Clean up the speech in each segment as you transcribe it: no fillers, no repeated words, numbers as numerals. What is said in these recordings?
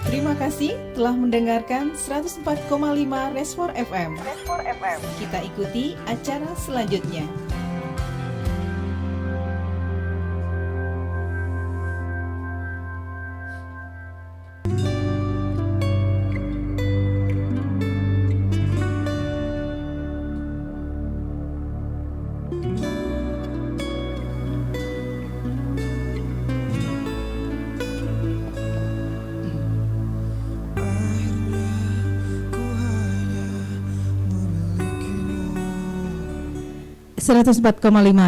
Terima kasih telah mendengarkan 104,5 Resfor FM. Kita ikuti acara selanjutnya.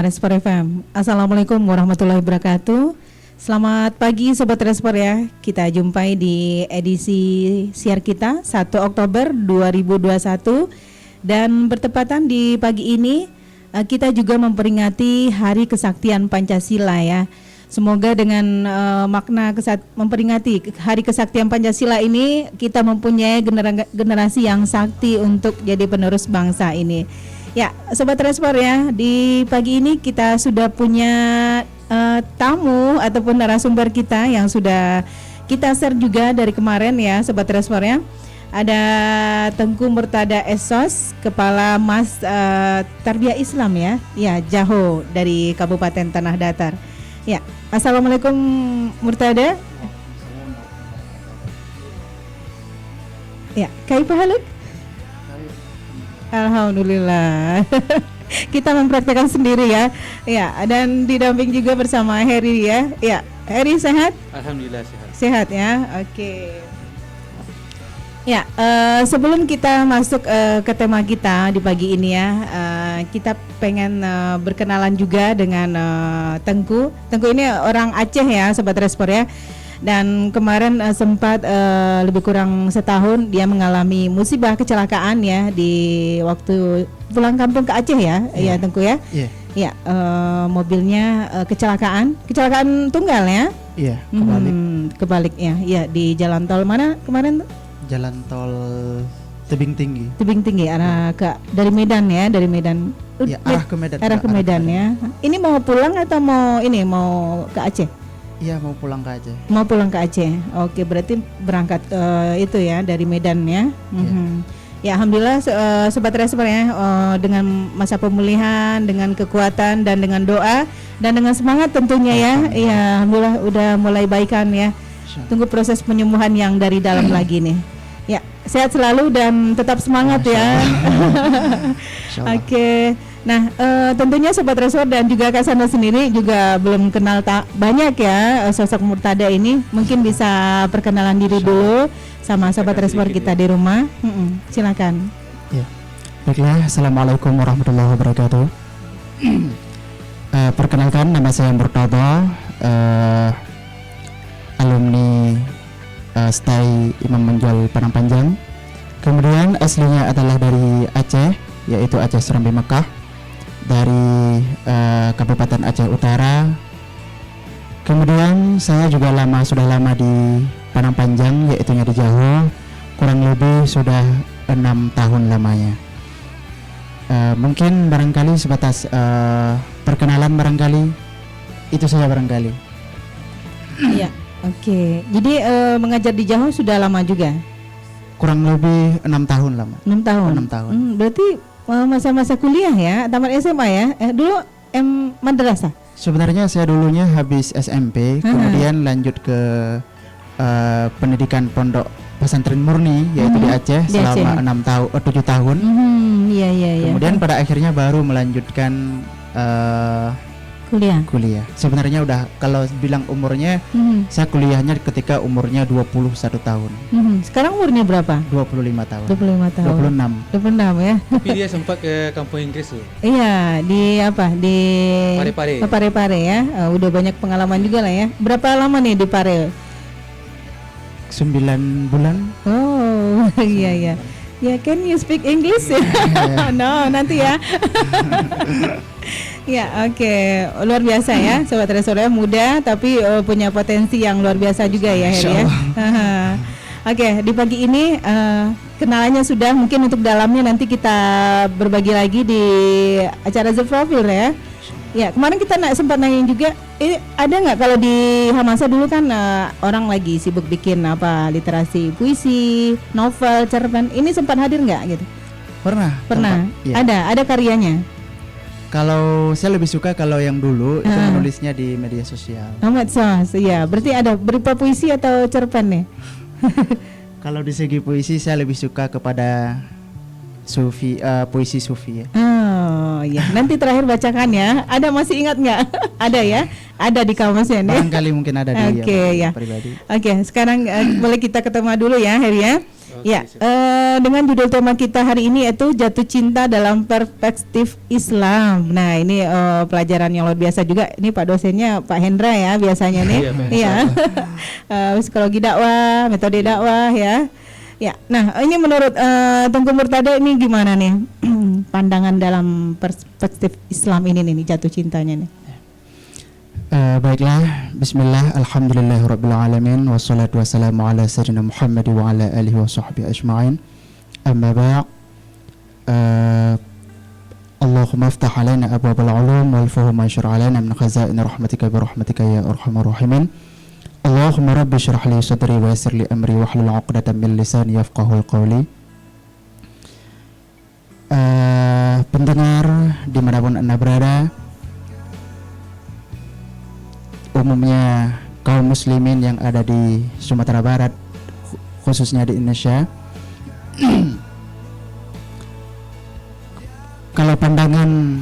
Respor FM. Assalamualaikum warahmatullahi wabarakatuh. Selamat pagi Sobat Respor ya. Kita jumpai di edisi siar kita 1 Oktober 2021. Dan bertepatan di pagi ini kita juga memperingati Hari Kesaktian Pancasila ya. Semoga dengan makna memperingati Hari Kesaktian Pancasila ini kita mempunyai generasi yang sakti untuk jadi penerus bangsa ini. Ya, Sobat Respor ya, di pagi ini kita sudah punya tamu ataupun narasumber kita yang sudah kita share juga dari kemarin ya, Sobat Respor ya. Ada Tengku Murtada Esos, Kepala Mas Tarbiyah Islam ya, Jaho dari Kabupaten Tanah Datar. Ya, Assalamualaikum Murtada. Ya, kaifa haluk? Alhamdulillah. Kita mempraktekkan sendiri ya. Ya, dan didamping juga bersama Heri ya. Ya, Heri sehat? Alhamdulillah sehat. Sehat ya. Oke. Ya, sebelum kita masuk ke tema kita di pagi ini ya, kita pengen berkenalan juga dengan Tengku. Tengku ini orang Aceh ya, Sobat Respor ya. Dan kemarin sempat lebih kurang setahun dia mengalami musibah kecelakaan ya di waktu pulang kampung ke Aceh ya, ya Tengku ya. Iya. Ya, mobilnya kecelakaan tunggal ya. Iya, kebalik ya. Ya, di jalan tol mana kemarin? Jalan tol Tebing Tinggi. Tebing Tinggi arah dari Medan ya, dari Medan. Ya, arah ke Medan. Arah ke Medan ya. Ini mau pulang atau mau ke Aceh? Iya, mau pulang ke Aceh. Mau pulang ke Aceh. Oke, berarti berangkat itu ya dari Medan ya. Ya, alhamdulillah Sobat Respor ya, dengan masa pemulihan, dengan kekuatan dan dengan doa dan dengan semangat tentunya ya. Iya, alhamdulillah udah mulai baikan ya. Tunggu proses penyembuhan yang dari dalam lagi nih. Ya, sehat selalu dan tetap semangat ya. Oke. Nah, tentunya Sobat Respor dan juga Kak Sandra sendiri juga belum kenal banyak ya sosok Murtada ini. Mungkin bisa perkenalan diri dulu sama Sobat Respor kita di rumah. Silakan. Ya. Baiklah, Assalamualaikum warahmatullahi wabarakatuh. Perkenalkan, nama saya Murtada, alumni STAI Imam Bonjol Padang Panjang. Kemudian aslinya adalah dari Aceh, yaitu Aceh Serambi Mekah, dari Kabupaten Aceh Utara. Kemudian saya juga sudah lama di Padang Panjang, yaitu di Jaho, kurang lebih sudah 6 tahun lamanya. Mungkin barangkali sebatas perkenalan barangkali itu saja barangkali. Iya, oke. Jadi mengajar di Jaho sudah lama juga? Kurang lebih 6 tahun lama. 6 tahun. 6 tahun. Berarti masa-masa kuliah ya, tamat SMA ya. Dulu madrasah. Sebenarnya saya dulunya habis SMP, kemudian lanjut ke pendidikan pondok pesantren murni, yaitu di Aceh selama 7 tahun. Iya. Kemudian pada akhirnya baru melanjutkan kuliah. Sebenarnya udah, kalau bilang umurnya, saya kuliahnya ketika umurnya 21 tahun. Sekarang umurnya berapa? 25 tahun. 25 tahun. 26 ya. Tapi dia sempat ke kampung Inggris tuh. Iya, di Parepare ya. Udah banyak pengalaman juga lah ya. Berapa lama nih di Pare? 9 bulan. Oh, iya. Ya, can you speak English? No, nanti ya. Ya, oke. Luar biasa ya, Sobat Respor, muda tapi punya potensi yang luar biasa juga ya, Heri ya. Oke, di pagi ini kenalannya sudah, mungkin untuk dalamnya nanti kita berbagi lagi di acara The Profile ya. Ya, kemarin kita sempat nanyain juga, ada nggak kalau di Hamasa dulu kan orang lagi sibuk bikin apa literasi puisi, novel, cerpen. Ini sempat hadir nggak gitu? Pernah. Pernah. Iya. Ada karyanya. Kalau saya lebih suka kalau yang dulu itu menulisnya di media sosial. Medsos, iya. Berarti ada berupa puisi atau cerpen nih? Kalau di segi puisi saya lebih suka kepada sufi, puisi sufi ya. Oh ya, nanti terakhir bacakan ya. Ada masih ingat nggak? Ada ya, ada di kamusnya nih. Barangkali mungkin ada di ya. pribadi. Oke, sekarang boleh kita ketemu dulu ya, Heri ya. Ya, dengan judul tema kita hari ini yaitu jatuh cinta dalam perspektif Islam. Nah, ini pelajaran yang luar biasa juga. Ini Pak dosennya Pak Hendra ya biasanya nih. Iya. Psikologi dakwah, metode dakwah ya. Ya, nah ini menurut Tengku Murtada ini gimana nih pandangan dalam perspektif Islam ini nih jatuh cintanya nih? Baiklah, bismillah, alhamdulillahirabbil alamin, wassalatu wassalamu ala sayyidina Muhammad wa ala alihi wa sahbihi ajma'in. Amma ba'd. Allahumma aftah alaina abwabal ulum wal fahma syar' alaina min khazain rahmatika bi rahmatika ya arhamar rahimin. Allahumma rabbi syrah li sadri wa yassir li amri wahlul 'uqdatam min lisani yafqahul qawli. Pendengar dimanapun Anda berada, umumnya kaum muslimin yang ada di Sumatera Barat, khususnya di Indonesia, kalau pandangan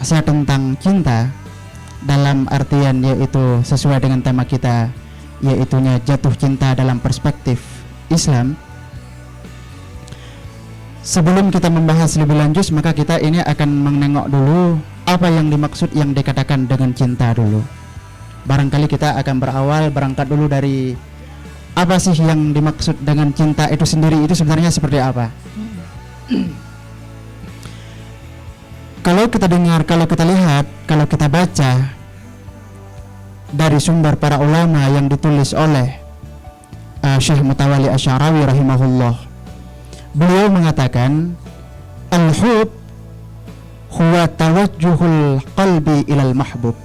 saya tentang cinta dalam artian yaitu sesuai dengan tema kita, yaitunya jatuh cinta dalam perspektif Islam. Sebelum kita membahas lebih lanjut, maka kita ini akan menengok dulu apa yang dimaksud yang dikatakan dengan cinta dulu. Barangkali kita akan berawal berangkat dulu dari apa sih yang dimaksud dengan cinta itu sendiri, itu sebenarnya seperti apa. Kalau kita dengar, kalau kita lihat, kalau kita baca dari sumber para ulama yang ditulis oleh Syekh Mutawalli Asy'arawi rahimahullah, beliau mengatakan al-hub huwa tawajjuhul qalbi ilal mahbub.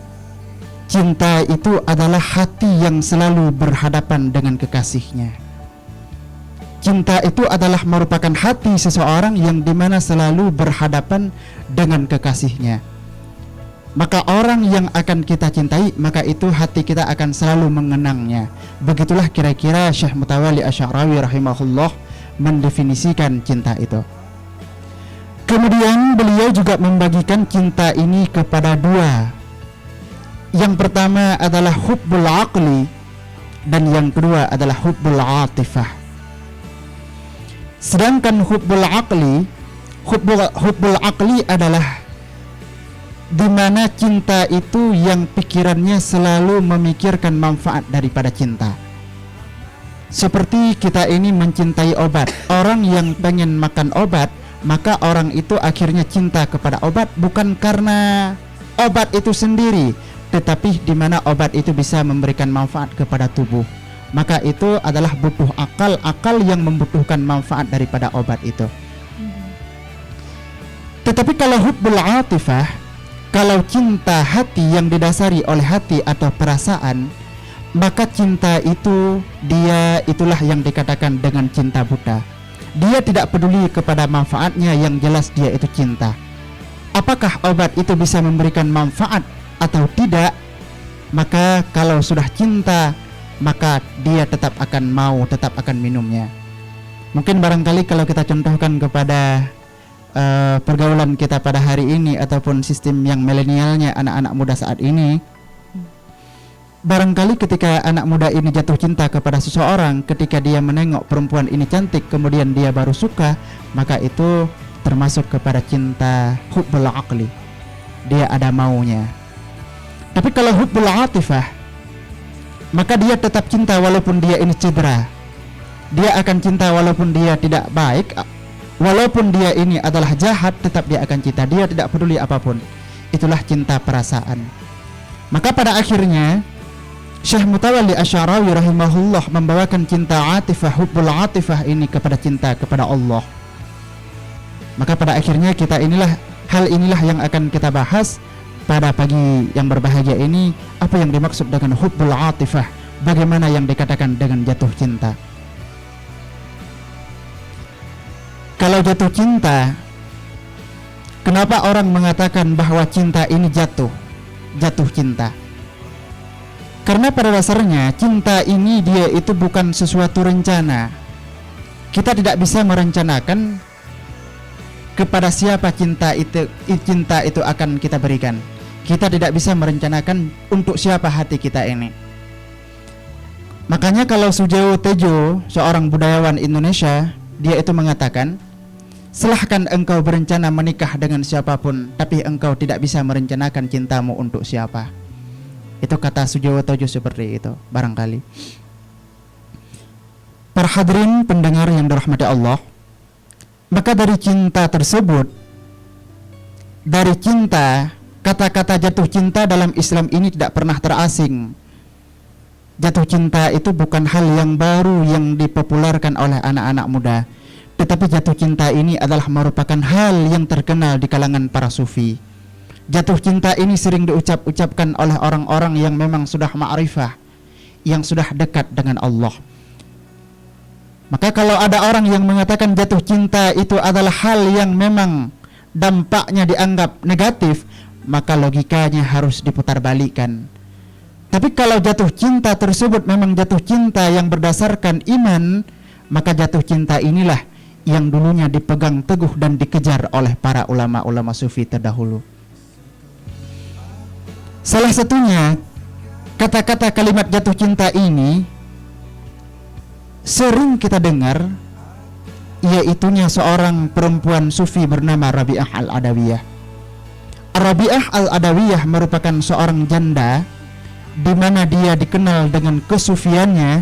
Cinta itu adalah hati yang selalu berhadapan dengan kekasihnya. Cinta itu adalah merupakan hati seseorang yang dimana selalu berhadapan dengan kekasihnya. Maka orang yang akan kita cintai, maka itu hati kita akan selalu mengenangnya. Begitulah kira-kira Syekh Mutawalli Asy'arawi rahimahullah mendefinisikan cinta itu. Kemudian beliau juga membagikan cinta ini kepada dua. Yang pertama adalah hubbul aqli dan yang kedua adalah hubbul atifah. Sedangkan hubbul aqli adalah di mana cinta itu yang pikirannya selalu memikirkan manfaat daripada cinta. Seperti kita ini mencintai obat. Orang yang pengen makan obat, maka orang itu akhirnya cinta kepada obat bukan karena obat itu sendiri, tetapi di mana obat itu bisa memberikan manfaat kepada tubuh. Maka itu adalah butuh akal yang membutuhkan manfaat daripada obat itu. Tetapi kalau hubbul atifah, kalau cinta hati yang didasari oleh hati atau perasaan, maka cinta itu itulah yang dikatakan dengan cinta buta. Dia tidak peduli kepada manfaatnya, yang jelas dia itu cinta. Apakah obat itu bisa memberikan manfaat atau tidak? Maka kalau sudah cinta, maka dia tetap akan minumnya. Mungkin barangkali kalau kita contohkan kepada pergaulan kita pada hari ini ataupun sistem yang milenialnya anak-anak muda saat ini, barangkali ketika anak muda ini jatuh cinta kepada seseorang, ketika dia menengok perempuan ini cantik kemudian dia baru suka, maka itu termasuk kepada cinta hubbul aqli. Dia ada maunya. Tapi kalau hubbul atifah, maka dia tetap cinta walaupun dia ini cedera. Dia akan cinta walaupun dia tidak baik, walaupun dia ini adalah jahat, tetap dia akan cinta. Dia tidak peduli apapun. Itulah cinta perasaan. Maka pada akhirnya Syekh Mutawalli Asy'arawi rahimahullah membawakan cinta atifah, hubbul atifah ini kepada cinta kepada Allah. Maka pada akhirnya kita inilah Hal inilah yang akan kita bahas pada pagi yang berbahagia ini. Apa yang dimaksud dengan hubbul atifah? Bagaimana yang dikatakan dengan jatuh cinta? Kalau jatuh cinta, kenapa orang mengatakan bahwa cinta ini jatuh cinta? Karena pada dasarnya cinta ini dia itu bukan sesuatu rencana. Kita tidak bisa merencanakan kepada siapa cinta itu akan kita berikan. Kita tidak bisa merencanakan untuk siapa hati kita ini. Makanya kalau Sujowo Tejo, seorang budayawan Indonesia, dia itu mengatakan, silahkan engkau berencana menikah dengan siapapun, tapi engkau tidak bisa merencanakan cintamu untuk siapa. Itu kata Sujowo Tejo seperti itu, barangkali. Para hadirin pendengar yang dirahmati Allah, maka dari cinta tersebut, dari cinta, kata-kata jatuh cinta dalam Islam ini tidak pernah terasing. Jatuh cinta itu bukan hal yang baru yang dipopulerkan oleh anak-anak muda, tetapi jatuh cinta ini adalah merupakan hal yang terkenal di kalangan para sufi. Jatuh cinta ini sering diucapkan oleh orang-orang yang memang sudah ma'rifah, yang sudah dekat dengan Allah. Maka kalau ada orang yang mengatakan jatuh cinta itu adalah hal yang memang dampaknya dianggap negatif, maka logikanya harus diputar balikan. Tapi kalau jatuh cinta tersebut memang jatuh cinta yang berdasarkan iman, maka jatuh cinta inilah yang dulunya dipegang teguh dan dikejar oleh para ulama-ulama sufi terdahulu. Salah satunya kata-kata kalimat jatuh cinta ini sering kita dengar, yaitunya seorang perempuan sufi bernama Rabi'ah Al-Adawiyah. Rabi'ah Al-Adawiyah merupakan seorang janda di mana dia dikenal dengan kesufiannya.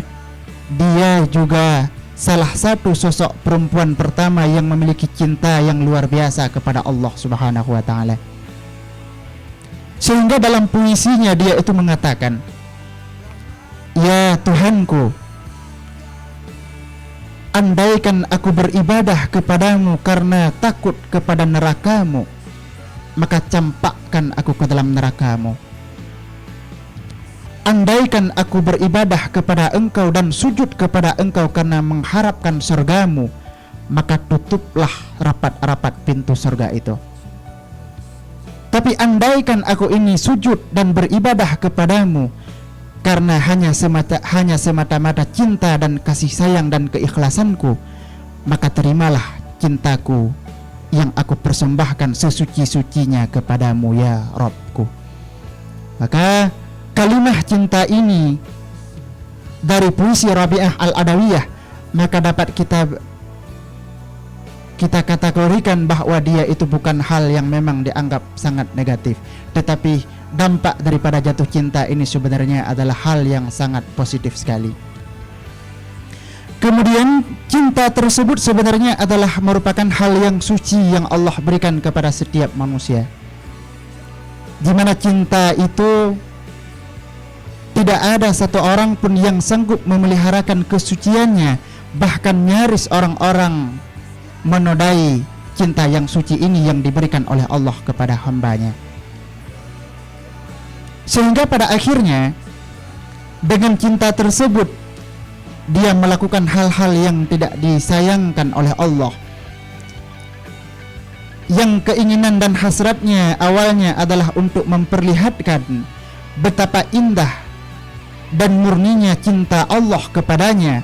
Dia juga salah satu sosok perempuan pertama yang memiliki cinta yang luar biasa kepada Allah Subhanahu wa taala. Sehingga dalam puisinya dia itu mengatakan, "Ya Tuhanku, andaikan aku beribadah kepadamu karena takut kepada nerakamu, maka campakkan aku ke dalam nerakamu. Andaikan aku beribadah kepada engkau dan sujud kepada engkau karena mengharapkan surgamu, maka tutuplah rapat-rapat pintu surga itu. Tapi andaikan aku ini sujud dan beribadah kepadamu karena hanya semata-mata cinta dan kasih sayang dan keikhlasanku, maka terimalah cintaku yang aku persembahkan sesuci-sucinya kepadamu ya Rabbku." Maka kalimah cinta ini dari puisi Rabi'ah Al-Adawiyah, maka dapat kita kategorikan bahwa dia itu bukan hal yang memang dianggap sangat negatif, tetapi dampak daripada jatuh cinta ini sebenarnya adalah hal yang sangat positif sekali. Kemudian cinta tersebut sebenarnya adalah merupakan hal yang suci yang Allah berikan kepada setiap manusia, di mana cinta itu tidak ada satu orang pun yang sanggup memeliharakan kesuciannya. Bahkan nyaris orang-orang menodai cinta yang suci ini yang diberikan oleh Allah kepada hambanya. Sehingga pada akhirnya dengan cinta tersebut dia melakukan hal-hal yang tidak disayangkan oleh Allah, yang keinginan dan hasratnya awalnya adalah untuk memperlihatkan betapa indah dan murninya cinta Allah kepadanya.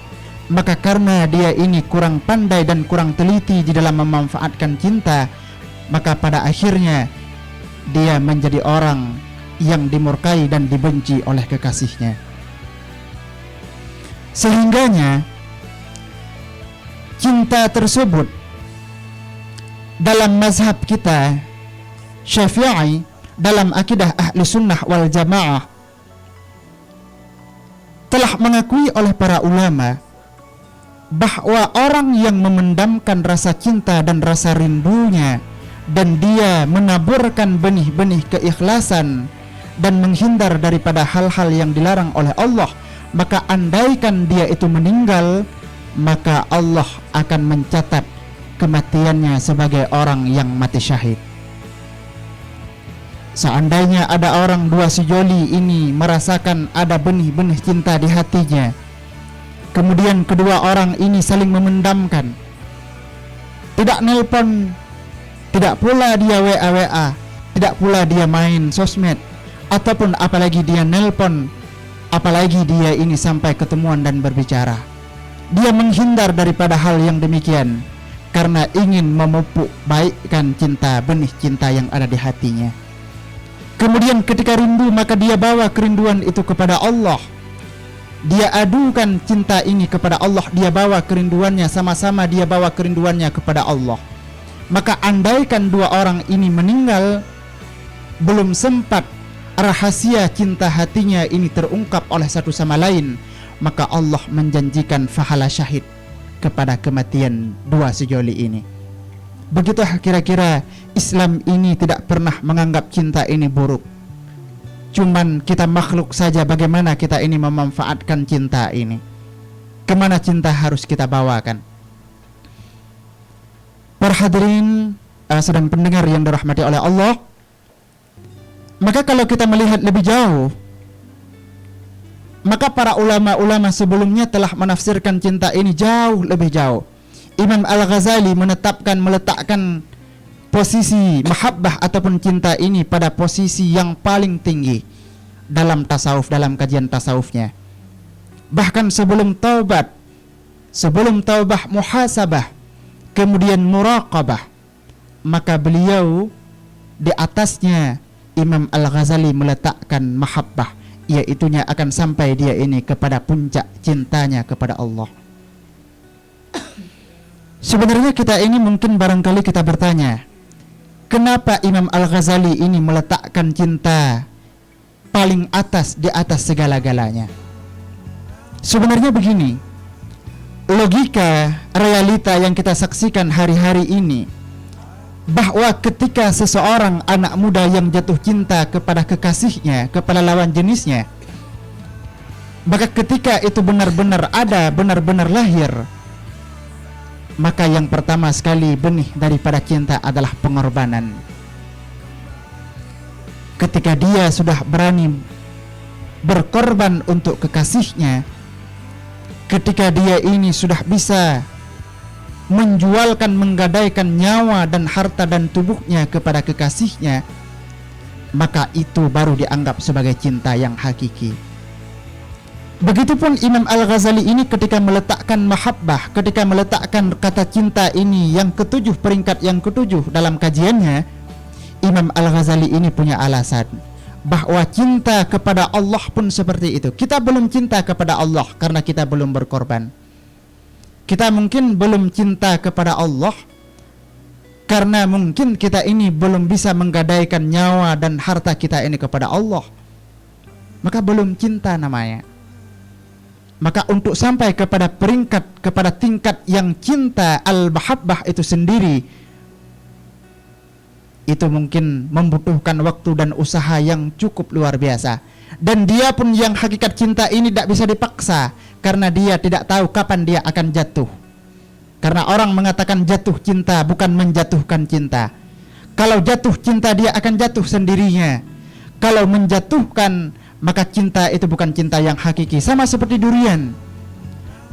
Maka karena dia ini kurang pandai dan kurang teliti di dalam memanfaatkan cinta, maka pada akhirnya dia menjadi orang yang dimurkai dan dibenci oleh kekasihnya. Sehingganya cinta tersebut dalam mazhab kita Syafi'i, dalam akidah ahli sunnah wal jamaah, telah mengakui oleh para ulama bahwa orang yang memendamkan rasa cinta dan rasa rindunya, dan dia menaburkan benih-benih keikhlasan dan menghindar daripada hal-hal yang dilarang oleh Allah, maka andaikan dia itu meninggal, maka Allah akan mencatat kematiannya sebagai orang yang mati syahid. Seandainya ada orang dua sejoli ini merasakan ada benih-benih cinta di hatinya, kemudian kedua orang ini saling memendamkan, tidak nelpon, tidak pula dia WA, tidak pula dia main sosmed, ataupun apalagi dia nelpon, apalagi dia ini sampai ketemuan dan berbicara. Dia menghindar daripada hal yang demikian karena ingin memupuk baikkan cinta, benih cinta yang ada di hatinya. Kemudian ketika rindu, maka dia bawa kerinduan itu kepada Allah. Dia adukan cinta ini kepada Allah, dia bawa kerinduannya, sama-sama dia bawa kerinduannya kepada Allah. Maka andaikan dua orang ini meninggal, belum sempat rahasia cinta hatinya ini terungkap oleh satu sama lain, maka Allah menjanjikan pahala syahid kepada kematian dua sejoli ini. Begitu kira-kira Islam ini tidak pernah menganggap cinta ini buruk. Cuman kita makhluk saja bagaimana kita ini memanfaatkan cinta ini. Kemana cinta harus kita bawakan? Para hadirin sedang pendengar yang dirahmati oleh Allah, maka kalau kita melihat lebih jauh, maka para ulama-ulama sebelumnya telah menafsirkan cinta ini jauh lebih jauh. Imam Al-Ghazali meletakkan posisi mahabbah ataupun cinta ini pada posisi yang paling tinggi dalam tasawuf, dalam kajian tasawufnya. Bahkan sebelum taubat muhasabah, kemudian muraqabah, maka beliau di atasnya Imam Al-Ghazali meletakkan mahabbah, yaitunya akan sampai dia ini kepada puncak cintanya kepada Allah. Sebenarnya kita ini mungkin barangkali kita bertanya, kenapa Imam Al-Ghazali ini meletakkan cinta paling atas di atas segala-galanya? Sebenarnya begini, logika realita yang kita saksikan hari-hari ini, bahwa ketika seseorang anak muda yang jatuh cinta kepada kekasihnya, kepada lawan jenisnya, maka ketika itu benar-benar ada, benar-benar lahir, maka yang pertama sekali benih daripada cinta adalah pengorbanan. Ketika dia sudah berani berkorban untuk kekasihnya, ketika dia ini sudah bisa menjualkan, menggadaikan nyawa dan harta dan tubuhnya kepada kekasihnya, maka itu baru dianggap sebagai cinta yang hakiki. Begitupun Imam Al-Ghazali ini ketika meletakkan mahabbah, ketika meletakkan kata cinta ini yang ketujuh, peringkat yang ketujuh dalam kajiannya, Imam Al-Ghazali ini punya alasan bahwa cinta kepada Allah pun seperti itu. Kita belum cinta kepada Allah karena kita belum berkorban. Kita mungkin belum cinta kepada Allah karena mungkin kita ini belum bisa menggadaikan nyawa dan harta kita ini kepada Allah. Maka belum cinta namanya. Maka untuk sampai kepada peringkat, kepada tingkat yang cinta al-mahabbah itu sendiri, itu mungkin membutuhkan waktu dan usaha yang cukup luar biasa. Dan dia pun yang hakikat cinta ini tidak bisa dipaksa, karena dia tidak tahu kapan dia akan jatuh. Karena orang mengatakan jatuh cinta bukan menjatuhkan cinta. Kalau jatuh cinta dia akan jatuh sendirinya. Kalau menjatuhkan, maka cinta itu bukan cinta yang hakiki. Sama seperti durian.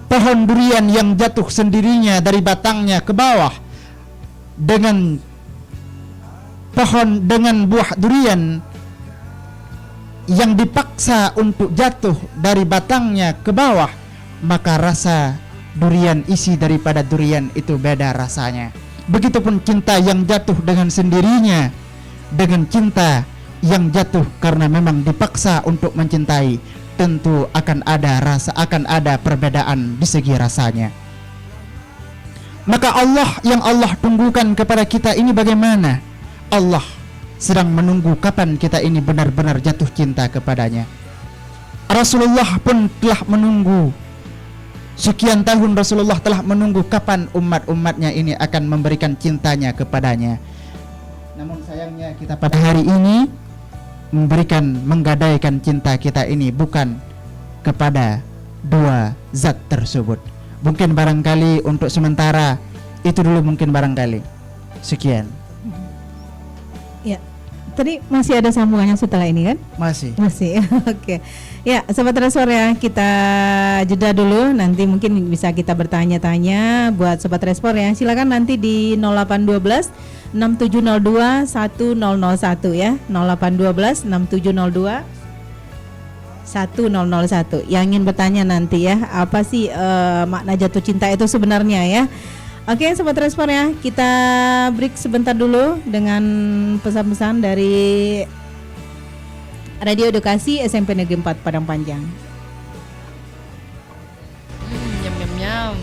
Pohon durian yang jatuh sendirinya dari batangnya ke bawah, dengan buah durian yang dipaksa untuk jatuh dari batangnya ke bawah, maka rasa durian, isi daripada durian itu beda rasanya. Begitupun cinta yang jatuh dengan sendirinya, dengan cinta yang jatuh karena memang dipaksa untuk mencintai, tentu akan ada perbedaan di segi rasanya. Maka Allah yang Allah tunggukan kepada kita ini bagaimana? Allah sedang menunggu kapan kita ini benar-benar jatuh cinta kepadanya. Rasulullah pun telah menunggu sekian tahun. Rasulullah telah menunggu kapan umat-umatnya ini akan memberikan cintanya kepadanya. Namun sayangnya kita pada hari ini menggadaikan cinta kita ini bukan kepada dua zat tersebut. Mungkin barangkali untuk sementara itu dulu, mungkin barangkali. Sekian. Ya, Tadi masih ada sambungannya setelah ini kan? Masih. Masih. Oke. Ya, Sobat Respor ya, kita jeda dulu, nanti mungkin bisa kita bertanya-tanya buat Sobat Respor ya. Silakan nanti di 0812 6702 1001 ya. 0812 6702 1001 yang ingin bertanya nanti ya, apa sih makna jatuh cinta itu sebenarnya ya. Oke Sobat Respon ya, kita break sebentar dulu dengan pesan-pesan dari Radio Edukasi SMP Negeri 4 Padang Panjang. Nyam nyam nyam.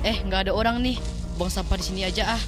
Nggak ada orang nih. Buang sampah di sini aja ah.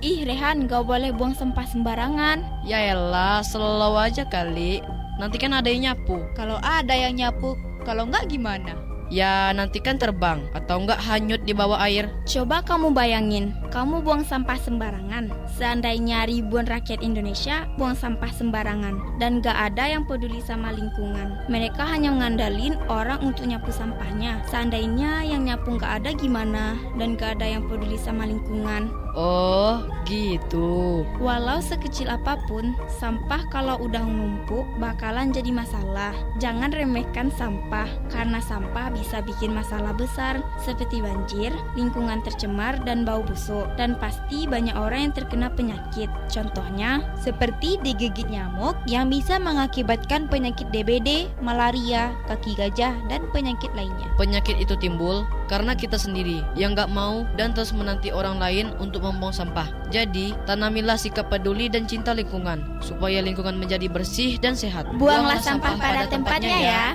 Ih Rehan, gak boleh buang sampah sembarangan. Ya elah, selalu aja kali. Nanti kan ada yang nyapu. Kalau ada yang nyapu, kalau enggak gimana? Ya nanti kan terbang atau enggak hanyut di bawah air. Coba kamu bayangin, kamu buang sampah sembarangan. Seandainya ribuan rakyat Indonesia buang sampah sembarangan dan gak ada yang peduli sama lingkungan. Mereka hanya ngandalin orang untuk nyapu sampahnya. Seandainya yang nyapu gak ada gimana dan gak ada yang peduli sama lingkungan. Oh, gitu. Walau sekecil apapun, sampah kalau udah numpuk bakalan jadi masalah. Jangan remehkan sampah, karena sampah bisa bikin masalah besar seperti banjir, lingkungan tercemar, dan bau busuk. Dan pasti banyak orang yang terkena penyakit. Contohnya, seperti digigit nyamuk yang bisa mengakibatkan penyakit DBD, malaria, kaki gajah, dan penyakit lainnya. Penyakit itu timbul karena kita sendiri yang gak mau dan terus menanti orang lain untuk membuang sampah. Jadi, tanamilah sikap peduli dan cinta lingkungan supaya lingkungan menjadi bersih dan sehat. Buanglah sampah pada tempatnya ya.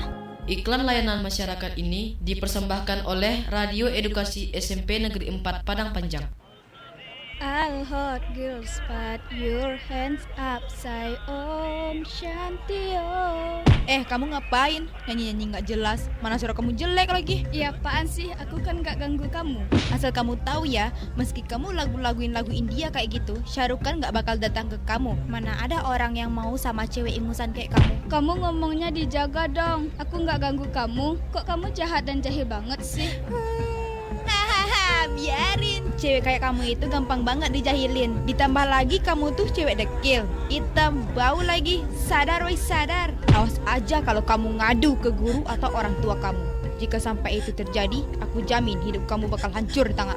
Iklan layanan masyarakat ini dipersembahkan oleh Radio Edukasi SMP Negeri 4 Padang Panjang. All hot girls, put your hands up, say Om Shanti Om. Kamu ngapain? Nyanyi-nyanyi gak jelas. Mana suara kamu jelek lagi. Ya apaan sih, aku kan gak ganggu kamu. Asal kamu tahu ya, meski kamu lagu-laguin lagu India kayak gitu, Shah Rukh Khan gak bakal datang ke kamu. Mana ada orang yang mau sama cewek ingusan kayak kamu. Kamu ngomongnya dijaga dong. Aku gak ganggu kamu. Kok kamu jahat dan jahil banget sih? Biarin, cewek kayak kamu itu gampang banget dijahilin. Ditambah lagi kamu tuh cewek dekil, hitam, bau lagi. Sadar woi sadar. Awas aja kalau kamu ngadu ke guru atau orang tua kamu. Jika sampai itu terjadi, aku jamin hidup kamu bakal hancur di tangan.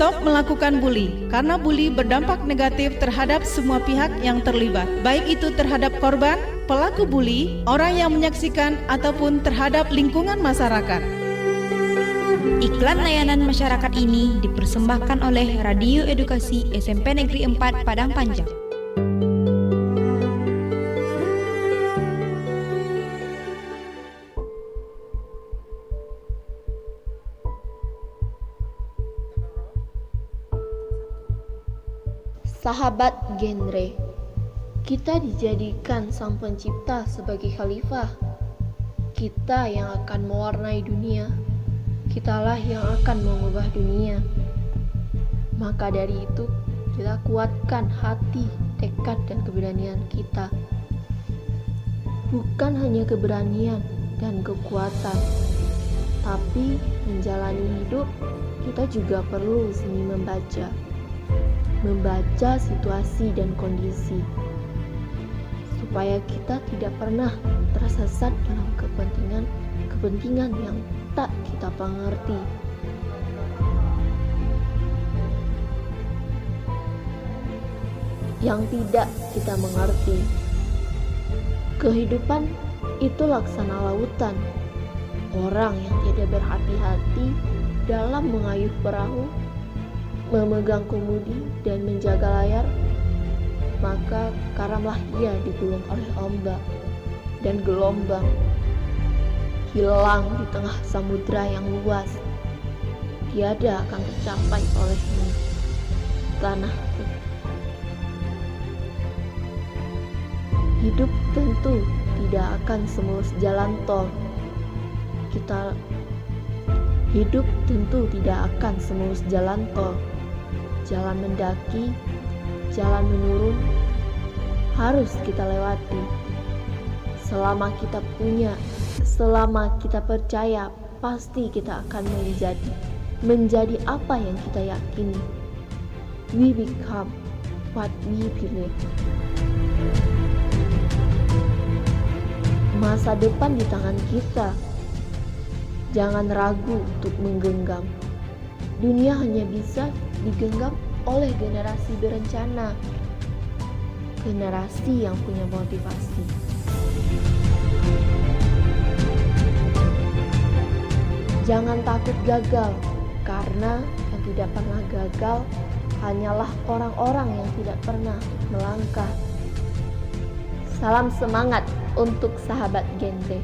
Stop melakukan bully, karena bully berdampak negatif terhadap semua pihak yang terlibat, baik itu terhadap korban, pelaku bully, orang yang menyaksikan, ataupun terhadap lingkungan masyarakat. Iklan layanan masyarakat ini dipersembahkan oleh Radio Edukasi SMP Negeri 4 Padang Panjang. Sahabat genre, kita dijadikan Sang Pencipta sebagai khalifah. Kita yang akan mewarnai dunia, kitalah yang akan mengubah dunia. Maka dari itu, kita kuatkan hati, tekad, dan keberanian kita. Bukan hanya keberanian dan kekuatan, tapi menjalani hidup, kita juga perlu seni membaca situasi dan kondisi, supaya kita tidak pernah tersesat dalam kepentingan yang tak kita pengerti. Yang tidak kita mengerti. Kehidupan itu laksana lautan. Orang yang tidak berhati-hati dalam mengayuh perahu, memegang kemudi dan menjaga layar, maka karamlah ia digulung oleh ombak dan gelombang, hilang di tengah samudra yang luas. Tiada akan tercapai olehnya tanah. Hidup tentu tidak akan semulus jalan tol. Hidup tentu tidak akan semulus jalan tol. Jalan mendaki, jalan menurun, harus kita lewati. Selama kita punya Selama kita percaya, pasti kita akan menjadi apa yang kita yakini. We become what we believe. Masa depan di tangan kita. Jangan ragu untuk menggenggam. Dunia hanya bisa digenggam oleh generasi berencana, generasi yang punya motivasi. Jangan takut gagal, karena yang tidak pernah gagal hanyalah orang-orang yang tidak pernah melangkah. Salam semangat untuk sahabat genre.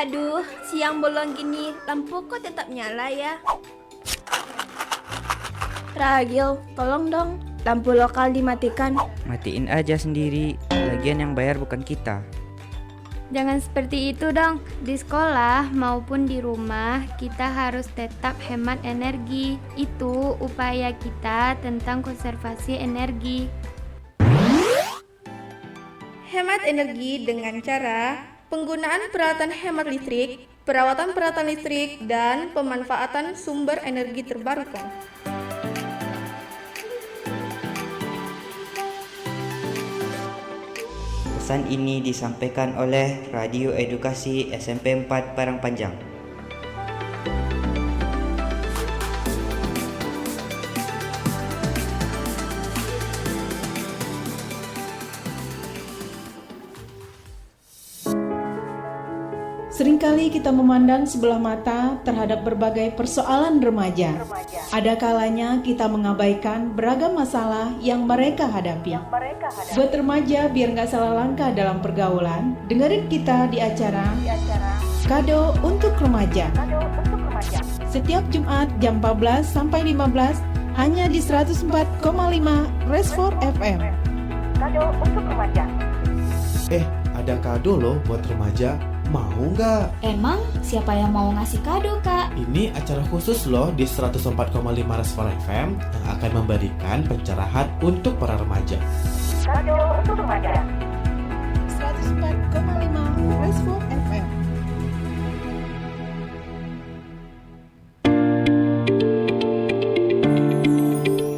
Aduh, siang bolong gini, lampu kok tetap nyala ya? Ragil, tolong dong, lampu lokal dimatikan. Matiin aja sendiri, lagian yang bayar bukan kita. Jangan seperti itu dong. Di sekolah maupun di rumah kita harus tetap hemat energi. Itu upaya kita tentang konservasi energi. Hemat energi dengan cara penggunaan peralatan hemat listrik, perawatan peralatan listrik, dan pemanfaatan sumber energi terbarukan. Pesan ini disampaikan oleh Radio Edukasi SMP 4 Parangpanjang. Seringkali kita memandang sebelah mata terhadap berbagai persoalan remaja. Ada kalanya kita mengabaikan beragam masalah yang mereka hadapi. Buat remaja biar nggak salah langkah dalam pergaulan, dengerin kita di acara Kado untuk Remaja. Setiap Jumat jam 14 sampai 15 hanya di 104,5 Resfor FM. Kado untuk remaja. Ada kado loh buat remaja. Mau nggak? Emang siapa yang mau ngasih kado, Kak? Ini acara khusus loh di 104,5 Resfor FM yang akan memberikan pencerahan untuk para remaja. Kado untuk remaja. 104,5 Resfor FM.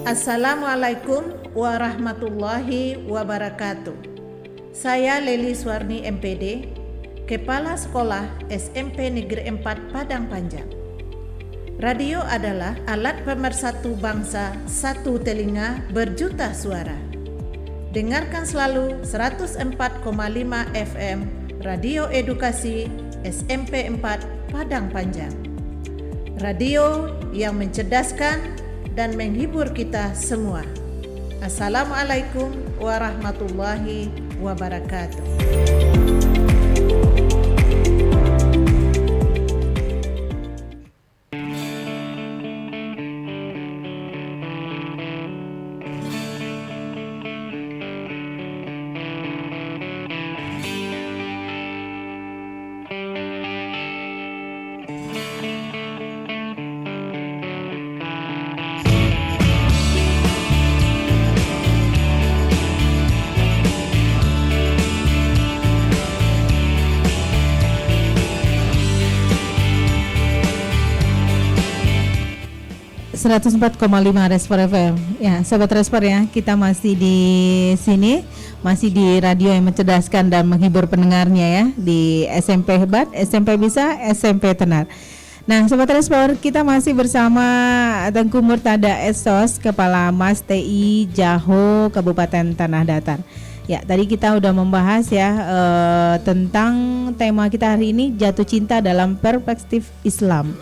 Assalamualaikum warahmatullahi wabarakatuh. Saya Leli Suwarni MPD, Kepala Sekolah SMP Negeri 4 Padang Panjang. Radio adalah alat pemersatu bangsa, satu telinga berjuta suara. Dengarkan selalu 104,5 FM Radio Edukasi SMP 4 Padang Panjang. Radio yang mencerdaskan dan menghibur kita semua. Assalamualaikum warahmatullahi wabarakatuh. Resfor FM. Ya, sobat Resfor ya, kita masih di sini, masih di radio yang mencerdaskan dan menghibur pendengarnya ya, di SMP Hebat, SMP Bisa, SMP Tenar. Nah, sobat Resfor, kita masih bersama Tengku Murtada Esos, Kepala Mas TI Jaho Kabupaten Tanah Datar. Ya, tadi kita udah membahas ya tentang tema kita hari ini, jatuh cinta dalam perspektif Islam.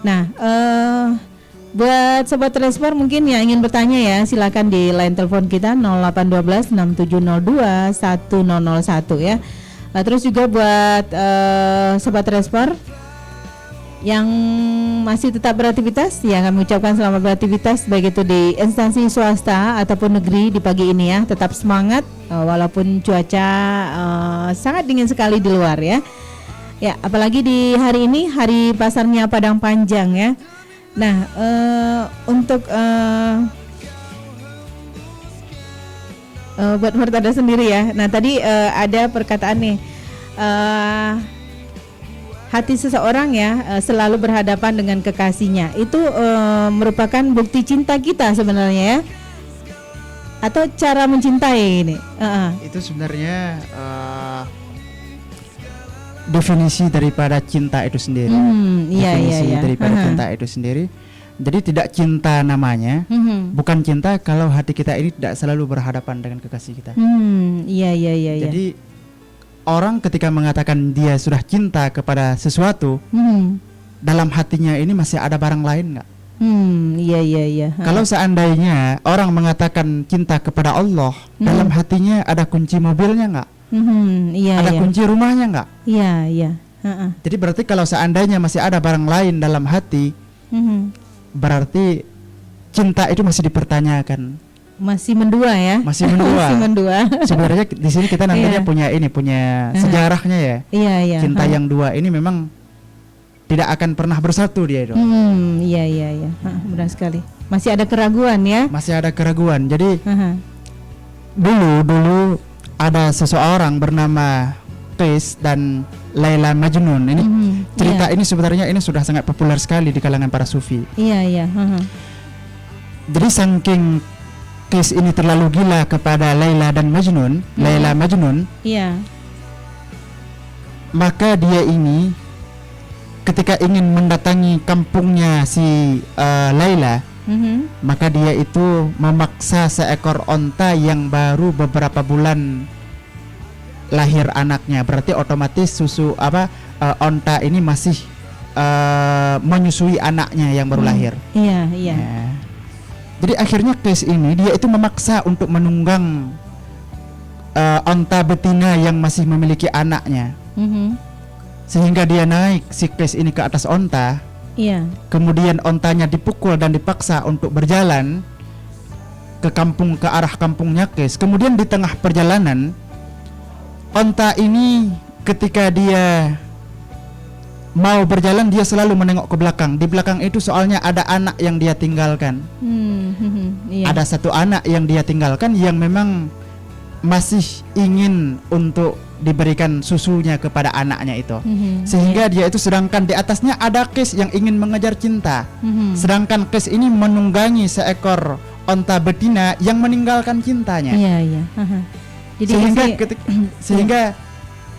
Nah, buat sobat Resfor mungkin yang ingin bertanya ya, silakan di line telepon kita 0812 6702 1001 ya. Terus juga buat sobat Resfor Yang masih tetap beraktivitas, ya kami ucapkan selamat beraktivitas baik itu di instansi swasta ataupun negeri di pagi ini ya. Tetap semangat walaupun cuaca sangat dingin sekali di luar ya. Ya, apalagi di hari ini hari pasarnya Padang Panjang ya. Nah, untuk buat Murtada sendiri ya. Nah, tadi ada perkataan nih, hati seseorang ya selalu berhadapan dengan kekasihnya. Itu merupakan bukti cinta kita sebenarnya ya. Atau cara mencintai ini. Itu sebenarnya definisi daripada cinta itu sendiri. Definisi daripada cinta itu sendiri. Jadi tidak cinta namanya, bukan cinta kalau hati kita ini tidak selalu berhadapan dengan kekasih kita. Iya. Jadi orang ketika mengatakan dia sudah cinta kepada sesuatu, dalam hatinya ini masih ada barang lain nggak? Iya. Kalau seandainya orang mengatakan cinta kepada Allah, dalam hatinya ada kunci mobilnya nggak? Ada kunci rumahnya nggak? Iya. Jadi berarti kalau seandainya masih ada barang lain dalam hati, berarti cinta itu masih dipertanyakan. Masih mendua ya? Masih mendua. Sebenarnya di sini kita nantinya punya sejarahnya ya. Iya. Cinta yang dua ini memang tidak akan pernah bersatu dia itu. Iya. Benar sekali. Masih ada keraguan ya? Masih ada keraguan. Jadi dulu ada seseorang bernama Qais dan Laila Majnun. Ini cerita ini sebenarnya ini sudah sangat populer sekali di kalangan para sufi. Iya. Jadi saking Qais ini terlalu gila kepada Laila dan Majnun, Laila Majnun. Iya. Maka dia ini ketika ingin mendatangi kampungnya si Laila, maka dia itu memaksa seekor onta yang baru beberapa bulan lahir anaknya. Berarti otomatis onta ini masih menyusui anaknya yang baru lahir. Iya. Nah, jadi akhirnya Qais ini dia itu memaksa untuk menunggang onta betina yang masih memiliki anaknya. Sehingga dia naik si Qais ini ke atas onta. Iya. Kemudian ontanya dipukul dan dipaksa untuk berjalan ke arah kampungnya Qais. Kemudian di tengah perjalanan, onta ini ketika dia mau berjalan dia selalu menengok ke belakang. Di belakang itu soalnya ada anak yang dia tinggalkan. Iya. Ada satu anak yang dia tinggalkan yang memang masih ingin untuk diberikan susunya kepada anaknya itu. Sehingga dia itu, sedangkan di atasnya ada Qais yang ingin mengejar cinta. Sedangkan Qais ini menunggangi seekor onta betina yang meninggalkan cintanya. Iya. Jadi sehingga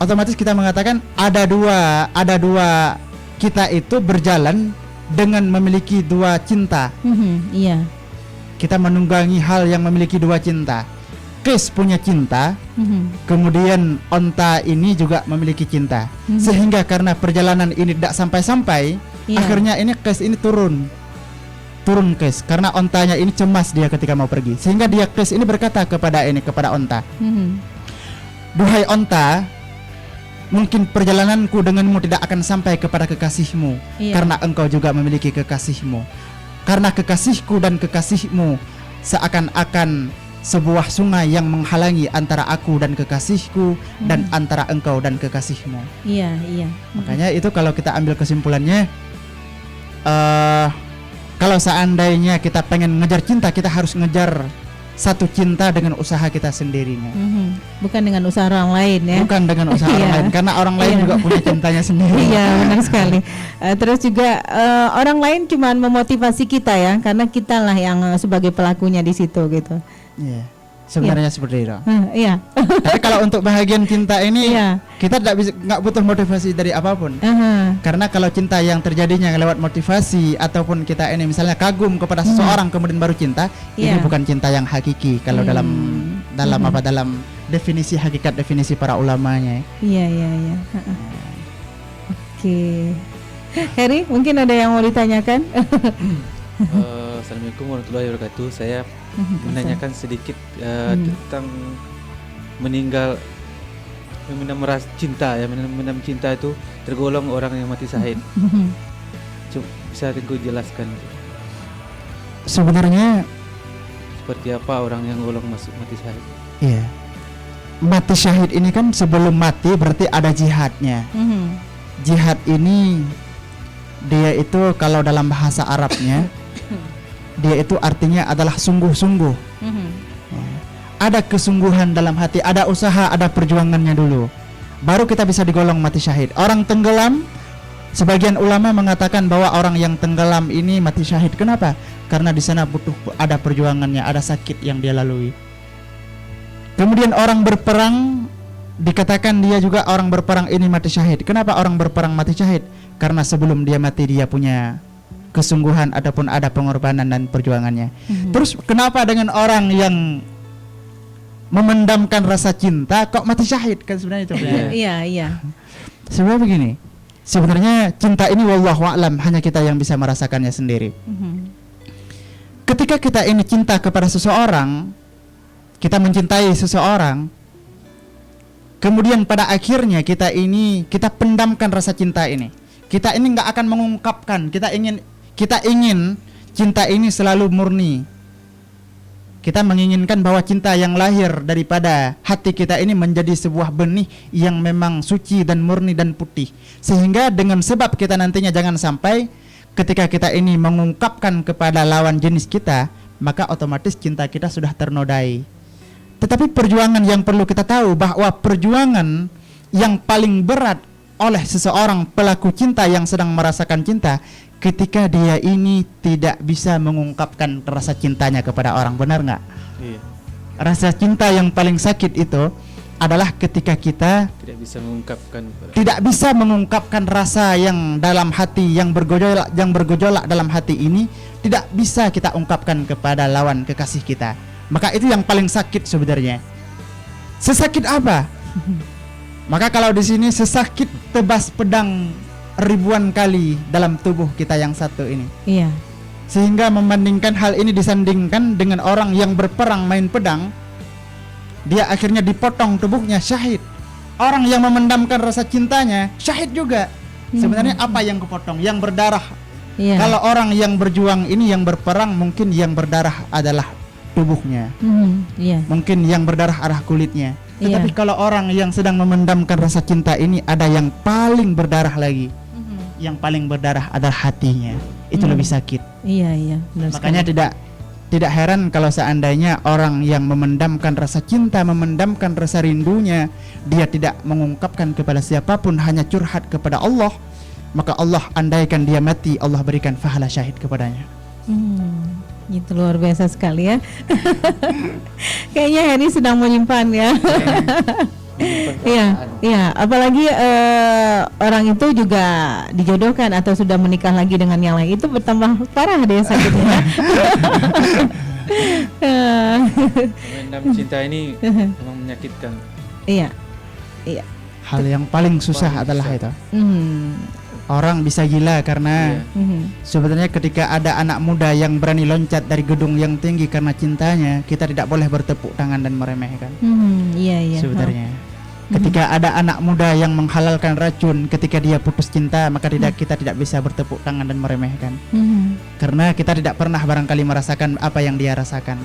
otomatis kita mengatakan ada dua kita itu berjalan dengan memiliki dua cinta. Iya. Kita menunggangi hal yang memiliki dua cinta. Qais punya cinta, kemudian onta ini juga memiliki cinta. Sehingga karena perjalanan ini tidak sampai-sampai, akhirnya ini Qais ini turun Qais karena ontanya ini cemas dia ketika mau pergi. Sehingga Qais ini berkata kepada onta, duhai onta, mungkin perjalananku denganmu tidak akan sampai kepada kekasihmu, karena engkau juga memiliki kekasihmu. Karena kekasihku dan kekasihmu seakan-akan sebuah sungai yang menghalangi antara aku dan kekasihku dan antara engkau dan kekasihmu. Iya. Makanya itu kalau kita ambil kesimpulannya, kalau seandainya kita pengen ngejar cinta, kita harus ngejar satu cinta dengan usaha kita sendirinya. Bukan dengan usaha orang lain ya. Bukan dengan usaha orang lain, karena orang lain juga punya cintanya sendiri. Iya, benar sekali. Terus juga orang lain cuma memotivasi kita ya, karena kita lah yang sebagai pelakunya di situ gitu. Iya. Sebenarnya seperti itu. Iya. Tapi kalau untuk bahagian cinta ini, kita nggak butuh motivasi dari apapun. Karena kalau cinta yang terjadinya lewat motivasi ataupun kita ini misalnya kagum kepada seseorang kemudian baru cinta, ini bukan cinta yang hakiki. Kalau dalam definisi hakikat, definisi para ulamanya. Iya. Oke. Heri, mungkin ada yang mau ditanyakan? Assalamualaikum warahmatullahi wabarakatuh. Saya menanyakan sedikit tentang memendam rasa cinta ya. Memendam cinta itu tergolong orang yang mati syahid. Bisa Tengku jelaskan Sebenarnya seperti apa orang yang golong masuk mati syahid? iya, mati syahid ini kan sebelum mati berarti ada jihadnya. Jihad ini dia itu kalau dalam bahasa Arabnya dia itu artinya adalah sungguh-sungguh. Ada kesungguhan dalam hati, ada usaha, ada perjuangannya dulu, baru kita bisa digolong mati syahid. Orang tenggelam, sebagian ulama mengatakan bahwa orang yang tenggelam ini mati syahid. Kenapa? Karena di sana butuh ada perjuangannya, ada sakit yang dia lalui. Kemudian orang berperang, dikatakan dia juga orang berperang ini mati syahid. Kenapa orang berperang mati syahid? Karena sebelum dia mati dia punya kesungguhan ataupun ada pengorbanan dan perjuangannya. Terus kenapa dengan orang yang memendamkan rasa cinta kok mati syahid? Kan sebenarnya itu. Iya. Sebenarnya begini, sebenarnya cinta ini wallahu a'lam hanya kita yang bisa merasakannya sendiri. Ketika kita ini cinta kepada seseorang, kita mencintai seseorang, kemudian pada akhirnya kita pendamkan rasa cinta ini. Kita ini nggak akan mengungkapkan. Kita ingin cinta ini selalu murni. Kita menginginkan bahwa cinta yang lahir daripada hati kita ini menjadi sebuah benih yang memang suci dan murni dan putih. Sehingga dengan sebab kita nantinya jangan sampai ketika kita ini mengungkapkan kepada lawan jenis kita, maka otomatis cinta kita sudah ternodai. Tetapi perjuangan yang perlu kita tahu bahwa perjuangan yang paling berat oleh seseorang pelaku cinta yang sedang merasakan cinta ketika dia ini tidak bisa mengungkapkan rasa cintanya kepada orang. Benar nggak? Iya. Rasa cinta yang paling sakit itu adalah ketika kita tidak bisa mengungkapkan rasa yang dalam hati, yang bergejolak dalam hati ini, tidak bisa kita ungkapkan kepada lawan kekasih kita. Maka itu yang paling sakit sebenarnya. Sesakit apa? Maka kalau di sini sesakit tebas pedang ribuan kali dalam tubuh kita yang satu ini. Iya. Sehingga membandingkan hal ini disandingkan dengan orang yang berperang main pedang, dia akhirnya dipotong tubuhnya, syahid. Orang yang memendamkan rasa cintanya, syahid juga. Sebenarnya apa yang kepotong? Yang berdarah. Iya. Kalau orang yang berjuang ini yang berperang, mungkin yang berdarah adalah tubuhnya. Iya. Mungkin yang berdarah adalah kulitnya. Tetapi Iya. kalau orang yang sedang memendamkan rasa cinta ini, ada yang paling berdarah lagi. Yang paling berdarah adalah hatinya. Itu lebih sakit. Iya. Makanya tidak heran kalau seandainya orang yang memendamkan rasa cinta, memendamkan rasa rindunya, dia tidak mengungkapkan kepada siapapun, hanya curhat kepada Allah, maka Allah andaikan dia mati, Allah berikan pahala syahid kepadanya. Itu luar biasa sekali ya. Kayaknya Heni sedang menyimpan ya. Iya. Apalagi orang itu juga dijodohkan atau sudah menikah lagi dengan yang lain, itu bertambah parah deh sakitnya. Memendam cinta ini memang menyakitkan. Iya. Hal yang paling susah adalah itu. Orang bisa gila karena sebenarnya ketika ada anak muda yang berani loncat dari gedung yang tinggi karena cintanya, kita tidak boleh bertepuk tangan dan meremehkan. Iya. Sebenarnya ketika ada anak muda yang menghalalkan racun ketika dia putus cinta, maka kita tidak bisa bertepuk tangan dan meremehkan. Karena kita tidak pernah barangkali merasakan apa yang dia rasakan.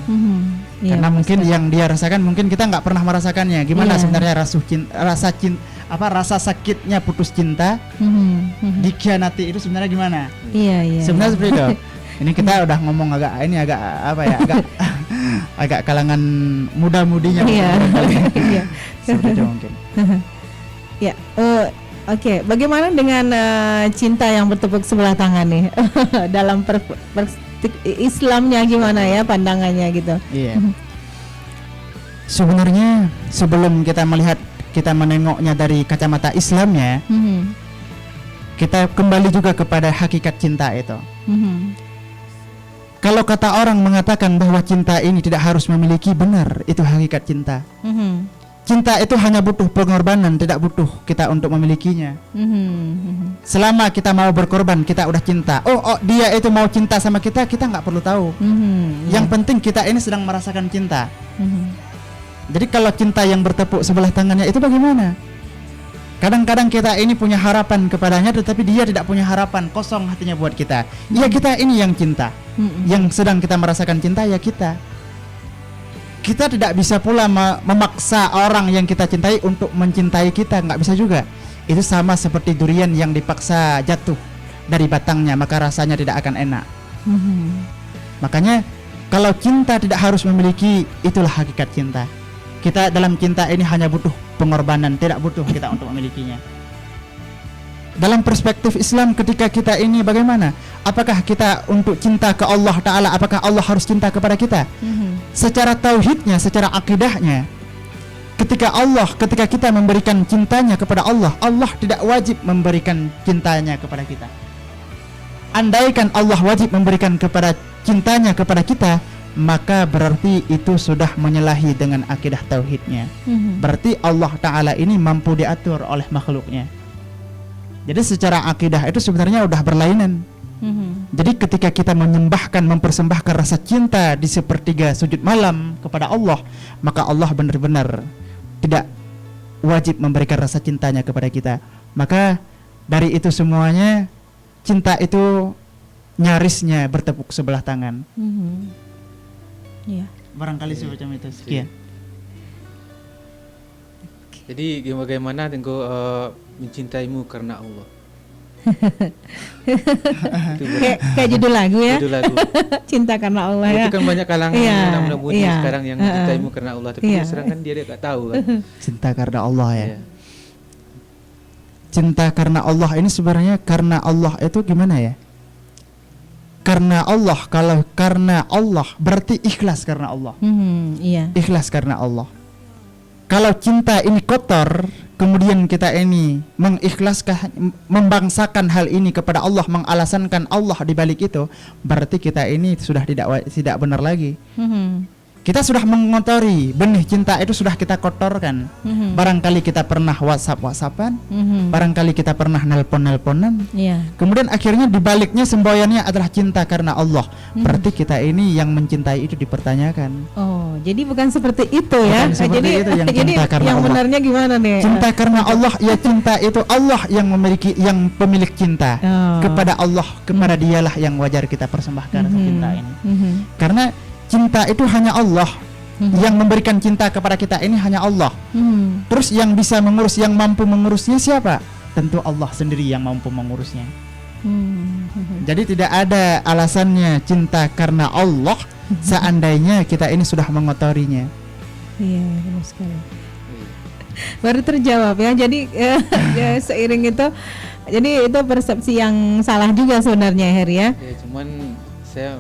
Karena mungkin yang dia rasakan mungkin kita nggak pernah merasakannya. Gimana sebenarnya rasa sakitnya putus cinta, dikhianati itu sebenarnya gimana? Iya. Sebenarnya seperti itu. Ini kita udah ngomong agak agak kalangan muda-mudinya. Iya. Seperti itu mungkin. Ya, oke. Bagaimana dengan cinta yang bertepuk sebelah tangan nih? Dalam Islamnya gimana ya pandangannya gitu? Iya. Sebenarnya sebelum kita menengoknya dari kacamata Islamnya, kita kembali juga kepada hakikat cinta itu. Kalau kata orang mengatakan bahwa cinta ini tidak harus memiliki, benar, itu hakikat cinta. Cinta itu hanya butuh pengorbanan, tidak butuh kita untuk memilikinya. Selama kita mau berkorban, kita udah cinta. Oh, dia itu mau cinta sama kita nggak perlu tahu. Yang penting kita ini sedang merasakan cinta. Jadi kalau cinta yang bertepuk sebelah tangannya itu bagaimana? Kadang-kadang kita ini punya harapan kepadanya, tetapi dia tidak punya harapan, kosong hatinya buat kita. Ya kita ini yang cinta, yang sedang kita merasakan cinta ya kita. Kita tidak bisa pula memaksa orang yang kita cintai untuk mencintai kita, nggak bisa juga. Itu sama seperti durian yang dipaksa jatuh dari batangnya, maka rasanya tidak akan enak. Makanya kalau cinta tidak harus memiliki, itulah hakikat cinta. Kita dalam cinta ini hanya butuh pengorbanan, tidak butuh kita untuk memilikinya. Dalam perspektif Islam ketika kita ini bagaimana? Apakah kita untuk cinta ke Allah Ta'ala, apakah Allah harus cinta kepada kita? Secara tauhidnya, secara akidahnya, ketika kita memberikan cintanya kepada Allah, Allah tidak wajib memberikan cintanya kepada kita. Andaikan Allah wajib memberikan cintanya kepada kita, maka berarti itu sudah menyalahi dengan akidah tauhidnya. Berarti Allah Ta'ala ini mampu diatur oleh makhluknya. Jadi secara akidah itu sebenarnya udah berlainan. Jadi ketika kita mempersembahkan rasa cinta di sepertiga sujud malam kepada Allah, maka Allah benar-benar tidak wajib memberikan rasa cintanya kepada kita. Maka dari itu semuanya, cinta itu nyarisnya bertepuk sebelah tangan. Ya. Barangkali semacam itu. Sekian. Jadi bagaimana engkau mencintaimu karena Allah? kayak judul lagu ya. Judul lagu. Cinta karena Allah ya. Itu kan banyak kalangan anak muda sekarang yang mencintaimu karena Allah, tapi sekarang kan dia nggak tahu kan. Cinta karena Allah ya. Cinta karena Allah ini sebenarnya karena Allah itu gimana ya? Karena Allah, kalau karena Allah berarti ikhlas karena Allah. Iya. Ikhlas karena Allah. Kalau cinta ini kotor, kemudian kita ini mengikhlaskan, membangsakan hal ini kepada Allah, mengalasankan Allah di balik itu, berarti kita ini sudah tidak benar lagi. Kita sudah mengotori benih cinta itu, sudah kita kotorkan. Barangkali kita pernah WhatsApp-WhatsAppan, barangkali kita pernah nelpon-nelponan. Kemudian akhirnya dibaliknya semboyannya adalah cinta karena Allah. Berarti kita ini yang mencintai itu dipertanyakan. Oh, jadi bukan seperti itu ya. Bukan seperti itu yang cinta karena yang Allah. Benarnya gimana nih? Cinta karena Allah, ya cinta itu Allah yang pemilik cinta. Kepada Allah, kepada Dialah yang wajar kita persembahkan cinta ini. Karena cinta itu hanya Allah. Yang memberikan cinta kepada kita ini hanya Allah. Terus yang bisa mengurus, yang mampu mengurusnya siapa? Tentu Allah sendiri yang mampu mengurusnya. Jadi tidak ada alasannya cinta karena Allah seandainya kita ini sudah mengotorinya. Iya, benar sekali. Baru terjawab ya. Jadi ya, seiring itu, jadi itu persepsi yang salah juga sebenarnya, Her ya. Ya, cuman saya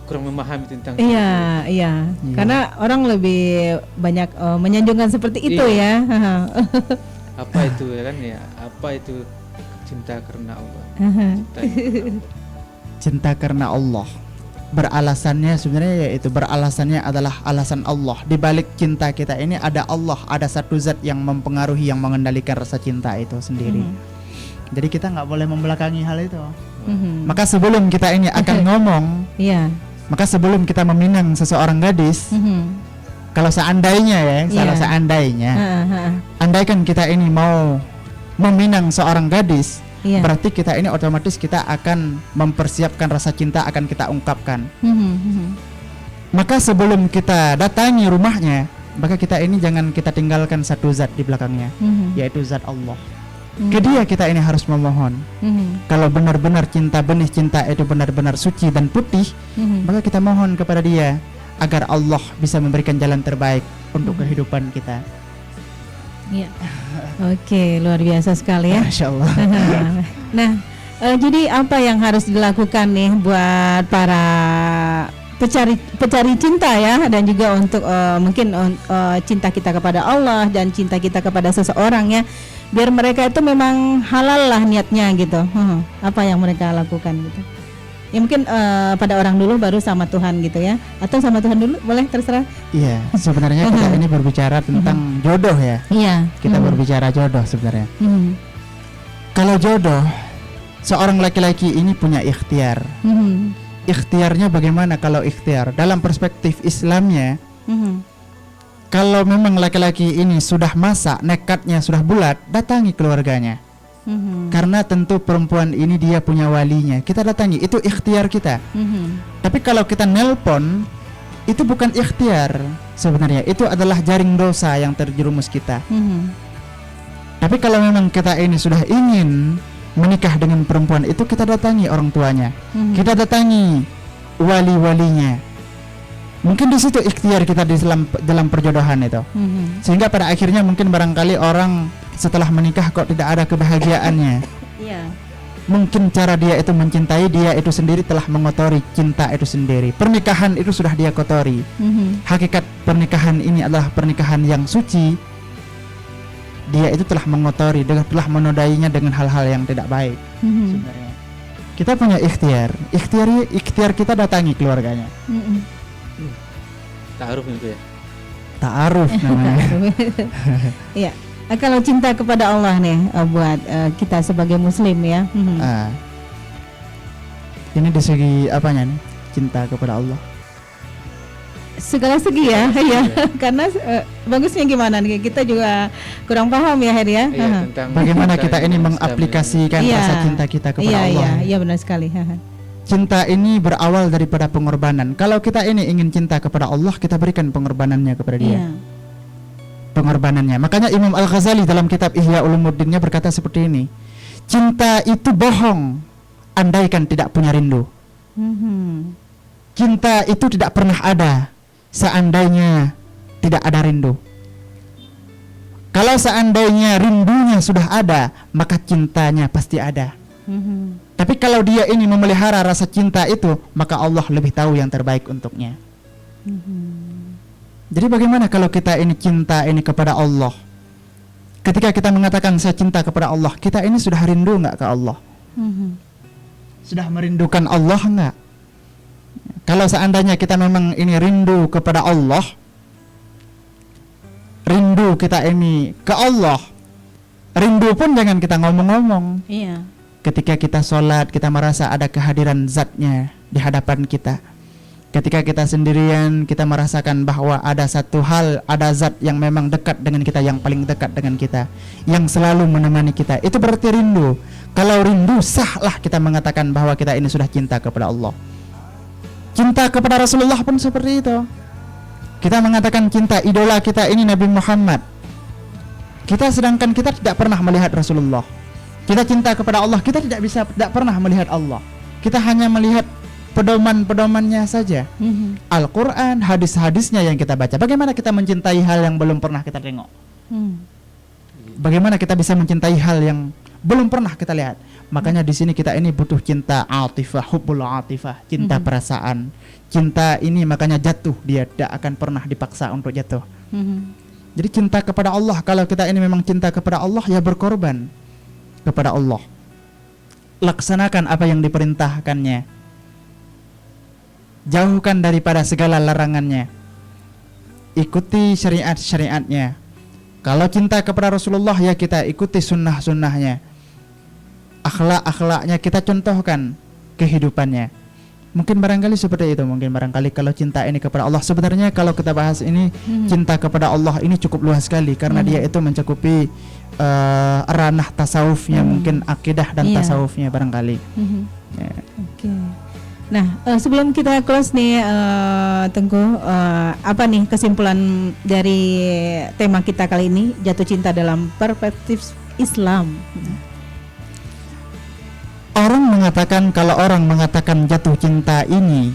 kurang memahami tentang iya. Karena orang lebih banyak menyanjungkan seperti itu ya. Apa itu ya kan ya? Apa itu cinta karena Allah? Cinta karena Allah beralasannya sebenarnya yaitu beralasannya adalah alasan Allah. Di balik cinta kita ini ada Allah, ada satu zat yang mempengaruhi, yang mengendalikan rasa cinta itu sendiri. Jadi kita nggak boleh membelakangi hal itu. Maka sebelum kita ini akan ngomong, maka sebelum kita meminang seseorang gadis, kalau seandainya andaikan kita ini mau meminang seorang gadis, berarti kita ini otomatis kita akan mempersiapkan rasa cinta, akan kita ungkapkan. Maka sebelum kita datangi rumahnya, maka kita ini jangan kita tinggalkan satu zat di belakangnya, yaitu zat Allah. Ke Dia kita ini harus memohon. Kalau benar-benar cinta, benih cinta itu benar-benar suci dan putih, maka kita mohon kepada Dia agar Allah bisa memberikan jalan terbaik untuk kehidupan kita. Iya. Oke, luar biasa sekali ya. Masya Allah. Nah, jadi apa yang harus dilakukan nih buat para pencari cinta ya, dan juga untuk mungkin cinta kita kepada Allah dan cinta kita kepada seseorang ya, biar mereka itu memang halal lah niatnya gitu. Apa yang mereka lakukan gitu? Ya mungkin pada orang dulu baru sama Tuhan gitu ya, atau sama Tuhan dulu, boleh terserah. Iya, sebenarnya kita ini berbicara tentang jodoh ya. Iya. Kita berbicara jodoh sebenarnya. Kalau jodoh, seorang laki-laki ini punya ikhtiar. Ikhtiarnya bagaimana kalau ikhtiar? Dalam perspektif Islamnya, Kalau memang laki-laki ini sudah masak, nekatnya sudah bulat, datangi keluarganya. Karena tentu perempuan ini dia punya walinya. Kita datangi, itu ikhtiar kita. Tapi kalau kita nelpon, itu bukan ikhtiar sebenarnya. Itu adalah jaring dosa yang terjerumus kita. Tapi kalau memang kita ini sudah ingin menikah dengan perempuan itu, kita datangi orang tuanya. Kita datangi wali-walinya. Mungkin di situ ikhtiar kita di dalam perjodohan itu. Sehingga pada akhirnya mungkin barangkali orang setelah menikah kok tidak ada kebahagiaannya. Mungkin cara dia itu mencintai, dia itu sendiri telah mengotori cinta itu sendiri. Pernikahan itu sudah dia kotori. Hakikat pernikahan ini adalah pernikahan yang suci. Dia itu telah mengotori, telah menodainya dengan hal-hal yang tidak baik. Sebenarnya kita punya ikhtiar. Ikhtiar kita datangi keluarganya. Ta'aruf itu ya. Ta'aruf namanya. Iya. Kalau cinta kepada Allah nih buat kita sebagai muslim ya. Ini di segi apanya nih? Cinta kepada Allah. Segala segi ya, ya. Karena bagusnya gimana nih? Kita juga kurang paham ya, Her ya. Bagaimana kita ini mengaplikasikan rasa cinta kita kepada Allah? Iya, benar sekali. Cinta ini berawal daripada pengorbanan. Kalau kita ini ingin cinta kepada Allah, kita berikan pengorbanannya kepada Dia. Pengorbanannya. Makanya Imam Al-Ghazali dalam kitab Ihya Ulumuddinnya berkata seperti ini. Cinta itu bohong andaikan tidak punya rindu. Cinta itu tidak pernah ada seandainya tidak ada rindu. Kalau seandainya rindunya sudah ada, maka cintanya pasti ada. Tapi kalau dia ini memelihara rasa cinta itu, maka Allah lebih tahu yang terbaik untuknya. Jadi bagaimana kalau kita ini cinta ini kepada Allah? Ketika kita mengatakan saya cinta kepada Allah, kita ini sudah rindu enggak ke Allah? Sudah merindukan Allah enggak? Kalau seandainya kita memang ini rindu kepada Allah, rindu kita ini ke Allah, rindu pun jangan kita ngomong-ngomong. Iya. Ketika kita sholat, kita merasa ada kehadiran zatnya di hadapan kita. Ketika kita sendirian, kita merasakan bahwa ada satu hal, ada zat yang memang dekat dengan kita, yang paling dekat dengan kita, yang selalu menemani kita. Itu berarti rindu. Kalau rindu, sahlah kita mengatakan bahwa kita ini sudah cinta kepada Allah. Cinta kepada Rasulullah pun seperti itu. Kita mengatakan cinta idola kita ini Nabi Muhammad. Sedangkan kita tidak pernah melihat Rasulullah. Kita cinta kepada Allah, kita tidak pernah melihat Allah. Kita hanya melihat pedoman-pedomannya saja. Al-Quran, hadis-hadisnya yang kita baca. Bagaimana kita mencintai hal yang belum pernah kita tengok? Bagaimana kita bisa mencintai hal yang belum pernah kita lihat? Makanya di sini kita ini butuh cinta atifah, hubbul atifah, cinta perasaan. Cinta ini makanya jatuh, dia tidak akan pernah dipaksa untuk jatuh. Jadi cinta kepada Allah, kalau kita ini memang cinta kepada Allah, ya berkorban kepada Allah. Laksanakan apa yang diperintahkannya, jauhkan daripada segala larangannya, ikuti syariat-syariatnya. Kalau cinta kepada Rasulullah, ya kita ikuti sunnah-sunnahnya, akhlak-akhlaknya kita contohkan kehidupannya. Mungkin barangkali seperti itu. Mungkin barangkali kalau cinta ini kepada Allah. Sebenarnya kalau kita bahas ini, cinta kepada Allah ini cukup luas sekali, karena dia itu mencakupi ranah tasawufnya, mungkin akidah dan tasawufnya barangkali. Oke. Nah, sebelum kita close nih, Tengku, apa nih kesimpulan dari tema kita kali ini, jatuh cinta dalam perspektif Islam? Kalau orang mengatakan jatuh cinta ini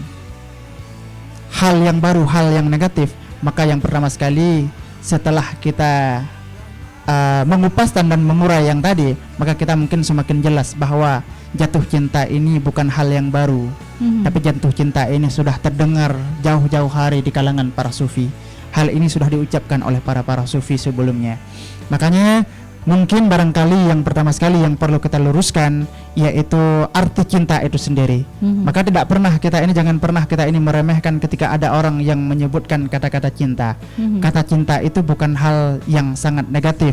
hal yang baru, hal yang negatif, maka yang pertama sekali setelah kita mengupas dan mengurai yang tadi, maka kita mungkin semakin jelas bahwa jatuh cinta ini bukan hal yang baru, tapi jatuh cinta ini sudah terdengar jauh-jauh hari di kalangan para sufi. Hal ini sudah diucapkan oleh para sufi sebelumnya. Makanya mungkin barangkali yang pertama sekali yang perlu kita luruskan yaitu arti cinta itu sendiri. Maka jangan pernah kita ini meremehkan ketika ada orang yang menyebutkan kata-kata cinta. Kata cinta itu bukan hal yang sangat negatif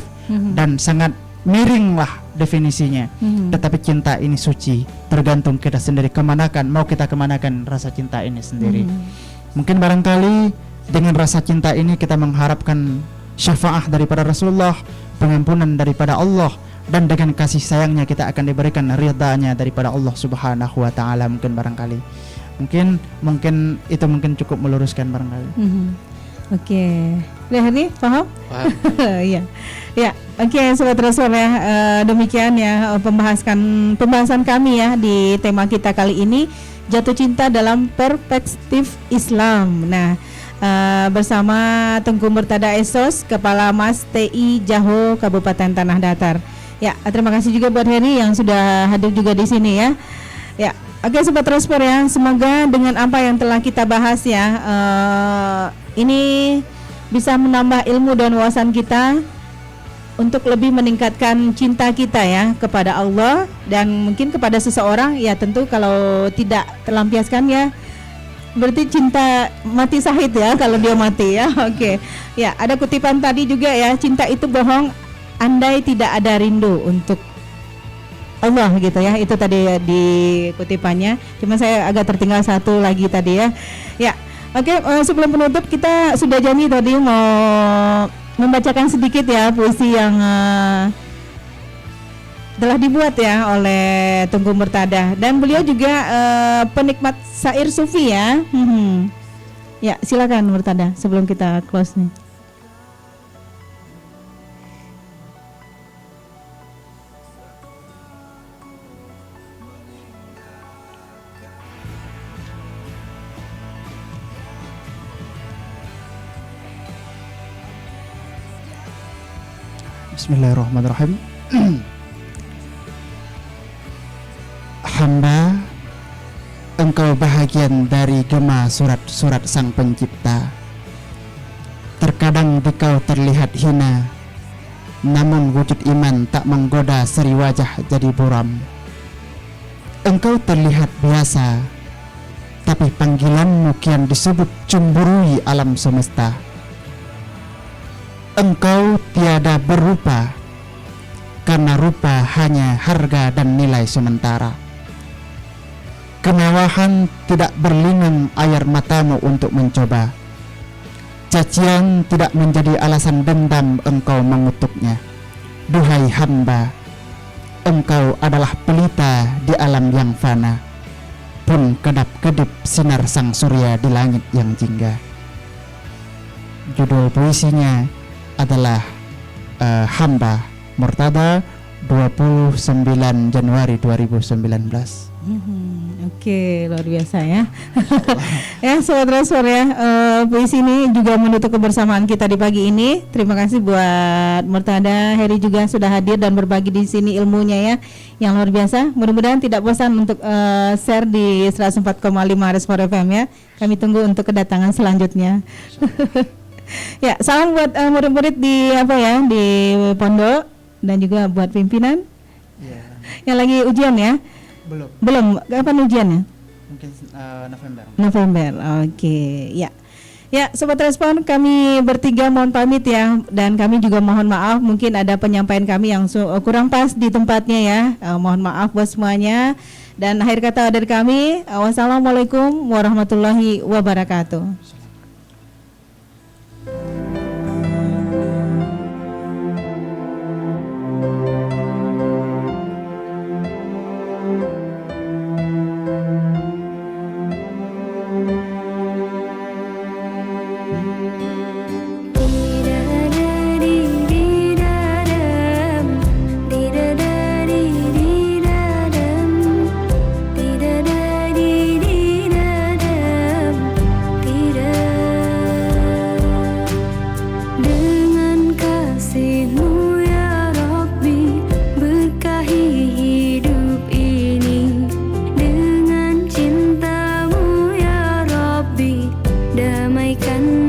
dan sangat miring lah definisinya. Tetapi cinta ini suci, tergantung kita sendiri mau kita kemanakan rasa cinta ini sendiri. Mungkin barangkali Dengan rasa cinta ini kita mengharapkan syafaat daripada Rasulullah, pengampunan daripada Allah, dan dengan kasih sayangnya kita akan diberikan ridha-Nya daripada Allah Subhanahu wa taala. Mungkin barangkali mungkin itu cukup meluruskan barangkali. Oke. Udah nih paham? Paham. Iya. Ya, oke sobat Rasul ya, demikian ya pembahasan kami ya di tema kita kali ini, jatuh cinta dalam perspektif Islam. Nah, bersama Tengku Murtada Esos, Kepala Mas TI Jaho Kabupaten Tanah Datar. Ya, terima kasih juga buat Heri yang sudah hadir juga di sini ya. Ya, oke sobat Rasul ya, semoga dengan apa yang telah kita bahas ya, ini bisa menambah ilmu dan wawasan kita untuk lebih meningkatkan cinta kita ya kepada Allah dan mungkin kepada seseorang ya, tentu kalau tidak terlampiaskan ya berarti cinta mati syahid ya kalau dia mati ya. Oke. Ya, ada kutipan tadi juga ya, cinta itu bohong andai tidak ada rindu untuk Allah gitu ya. Itu tadi ya, di kutipannya. Cuma saya agak tertinggal satu lagi tadi ya. Ya. Oke, sebelum penutup kita sudah janji tadi mau membacakan sedikit ya puisi yang telah dibuat ya oleh Tengku Murtada, dan beliau juga penikmat syair sufi ya. Ya, silakan Murtada sebelum kita close nih. Bismillahirrahmanirrahim. Hamba, engkau bahagian dari gema surat-surat Sang Pencipta. Terkadang dikau terlihat hina, namun wujud iman tak menggoda seri wajah jadi buram. Engkau terlihat biasa, tapi panggilanmu kian disebut cemburui alam semesta. Engkau tiada berupa, karena rupa hanya harga dan nilai sementara. Kemewahan tidak berlinang air matamu untuk mencoba. Cacian tidak menjadi alasan dendam engkau mengutuknya. Duhai hamba, engkau adalah pelita di alam yang fana, pun kedap-kedip sinar sang surya di langit yang jingga. Judul puisinya adalah Hamba, Murtada, 29 Januari 2019. Oke, luar biasa ya. Ya, sobat Rasul ya, puisi ini juga menutup kebersamaan kita di pagi ini. Terima kasih buat Murtada, Heri juga sudah hadir dan berbagi di sini ilmunya ya, yang luar biasa. Mudah-mudahan tidak bosan untuk share di 104,5 Respon FM ya. Kami tunggu untuk kedatangan selanjutnya. Ya, salam buat murid-murid di di pondok dan juga buat pimpinan. Ya. Yang lagi ujian ya? Belum. Kapan ujiannya? Mungkin November. Oke, ya. Ya, sobat Respon, kami bertiga mohon pamit ya, dan kami juga mohon maaf mungkin ada penyampaian kami yang kurang pas di tempatnya ya. Mohon maaf buat semuanya. Dan akhir kata dari kami, wassalamualaikum warahmatullahi wabarakatuh. Damaikan